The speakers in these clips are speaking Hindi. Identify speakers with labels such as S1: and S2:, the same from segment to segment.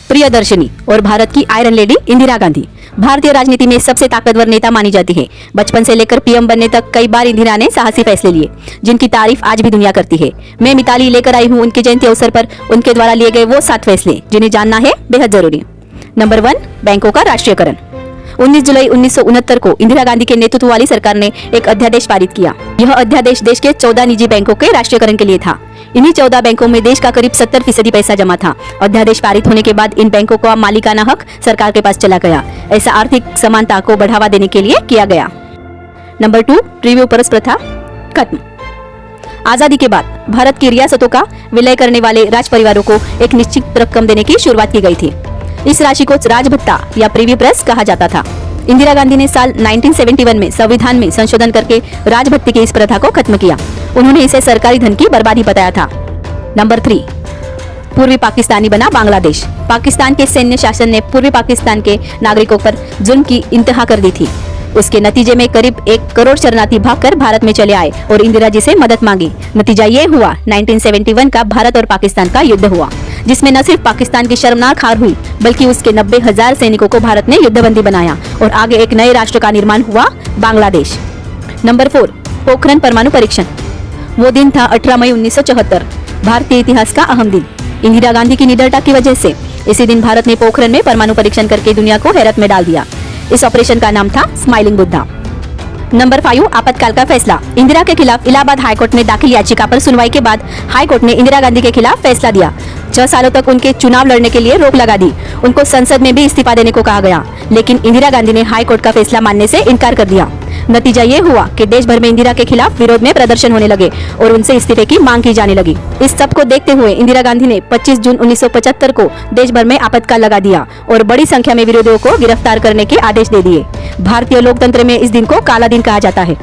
S1: प्रियदर्शनी और भारत की आयरन लेडी इंदिरा गांधी भारतीय राजनीति में सबसे ताकतवर नेता मानी जाती है। बचपन से लेकर पीएम बनने तक कई बार इंदिरा ने साहसी फैसले लिए जिनकी तारीफ आज भी दुनिया करती है। मैं मिताली लेकर आई हूँ उनके जयंती अवसर पर उनके द्वारा लिए गए वो 7 फैसले जिन्हें जानना है बेहद जरूरी। नंबर 1, बैंकों का राष्ट्रीयकरण। 19 जुलाई 1969 को इंदिरा गांधी के नेतृत्व वाली सरकार ने एक अध्यादेश पारित किया। यह अध्यादेश देश के 14 निजी बैंकों के राष्ट्रीयकरण के लिए था। इन्हीं 14 बैंकों में देश का करीब 70% पैसा जमा था। अध्यादेश पारित होने के बाद इन बैंकों का मालिकाना हक सरकार के पास चला गया। ऐसा आर्थिक समानता को बढ़ावा देने के लिए किया गया। नंबर 2, रिव्यू परस प्रथा खत्म। आजादी के बाद भारत की रियासतों का विलय करने वाले राज परिवारों को एक निश्चित रकम देने की शुरुआत की गई थी। इस राशि को राज भत्ता या प्रीवी प्रेस कहा जाता था। इंदिरा गांधी ने साल 1971 में संविधान में संशोधन करके राज भत्ते की इस प्रथा को खत्म किया। उन्होंने इसे सरकारी धन की बर्बादी बताया था। नंबर 3, पूर्वी पाकिस्तानी बना बांग्लादेश। पाकिस्तान के सैन्य शासन ने पूर्वी पाकिस्तान के नागरिकों पर जुल्म की इंतहा कर दी थी। उसके नतीजे में करीब 1 करोड़ शरणार्थी भागकर भारत में चले आए और इंदिरा जी से मदद मांगी। नतीजा ये हुआ 1971 का भारत और पाकिस्तान का युद्ध हुआ, जिसमें न सिर्फ पाकिस्तान की शर्मनाक हार हुई बल्कि उसके 90,000 सैनिकों को भारत ने युद्धबंदी बनाया और आगे एक नए राष्ट्र का निर्माण हुआ, बांग्लादेश। नंबर 4, पोखरण परमाणु परीक्षण। वो दिन था 18 मई 1974, भारतीय इतिहास का अहम दिन। इंदिरा गांधी की निडरता की वजह से इसी दिन भारत ने पोखरण में परमाणु परीक्षण करके दुनिया को हैरत में डाल दिया। इस ऑपरेशन का नाम था स्माइलिंग बुद्धा। नंबर 5, आपातकाल का फैसला। इंदिरा के खिलाफ इलाहाबाद हाईकोर्ट में दाखिल याचिका पर सुनवाई के बाद हाईकोर्ट ने इंदिरा गांधी के खिलाफ फैसला दिया। 6 सालों तक उनके चुनाव लड़ने के लिए रोक लगा दी। उनको संसद में भी इस्तीफा देने को कहा गया, लेकिन इंदिरा गांधी ने हाईकोर्ट का फैसला मानने से इनकार कर दिया। नतीजा ये हुआ कि देश भर में इंदिरा के खिलाफ विरोध में प्रदर्शन होने लगे और उनसे इस्तीफे की मांग की जाने लगी। इस सब को देखते हुए इंदिरा गांधी ने 25 जून 1975 को देश भर में आपातकाल लगा दिया और बड़ी संख्या में विरोधियों को गिरफ्तार करने के आदेश दे दिए। भारतीय लोकतंत्र में इस दिन को काला दिन कहा जाता है।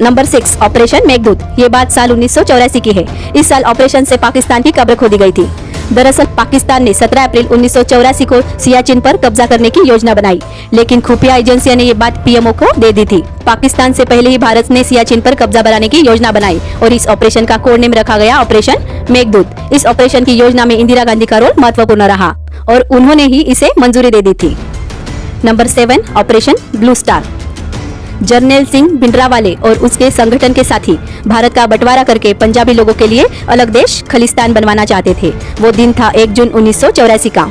S1: Number 6, operation Meghdoot. ये बात साल 1984 की है। इस साल ऑपरेशन से पाकिस्तान की कब्र खोदी गई थी। दरअसल पाकिस्तान ने 17 अप्रैल 1984 को सियाचिन पर कब्जा करने की योजना बनाई, लेकिन खुफिया एजेंसियों ने ये बात पीएमओ को दे दी थी। पाकिस्तान से पहले ही भारत ने सियाचिन पर कब्जा बनाने की योजना बनाई और इस ऑपरेशन का कोड नेम रखा गया ऑपरेशन मेघदूत। इस ऑपरेशन की योजना में इंदिरा गांधी का रोल महत्वपूर्ण रहा और उन्होंने ही इसे मंजूरी दे दी थी। Number 7, operation blue star. Jarnail Singh Bhindranwale और उसके संगठन के साथी भारत का बंटवारा करके पंजाबी लोगों के लिए अलग देश खलिस्तान बनवाना चाहते थे। वो दिन था 1 जून 1984 का।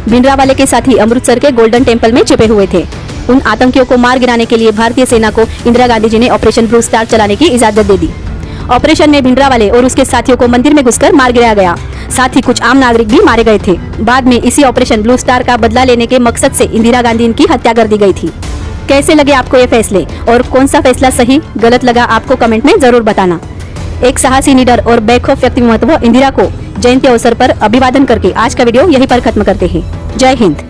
S1: भिंडरावाले के साथी अमृतसर के गोल्डन टेम्पल में छिपे हुए थे। उन आतंकियों को मार गिराने के लिए भारतीय सेना को इंदिरा गांधी जी ने ऑपरेशन ब्लू स्टार चलाने की इजाजत दे दी। ऑपरेशन में भिंडरावाले और उसके साथियों को मंदिर में घुसकर मार गिराया गया। साथ ही कुछ आम नागरिक भी मारे गए थे। बाद में इसी ऑपरेशन ब्लू स्टार का बदला लेने के मकसद से इंदिरा गांधी की हत्या कर दी गई थी। कैसे लगे आपको ये फैसले और कौन सा फैसला सही गलत लगा आपको कमेंट में जरूर बताना। एक साहसी, निडर और बेखौफ व्यक्तित्व इंदिरा को जयंती अवसर पर अभिवादन करके आज का वीडियो यहीं पर खत्म करते हैं। जय हिंद।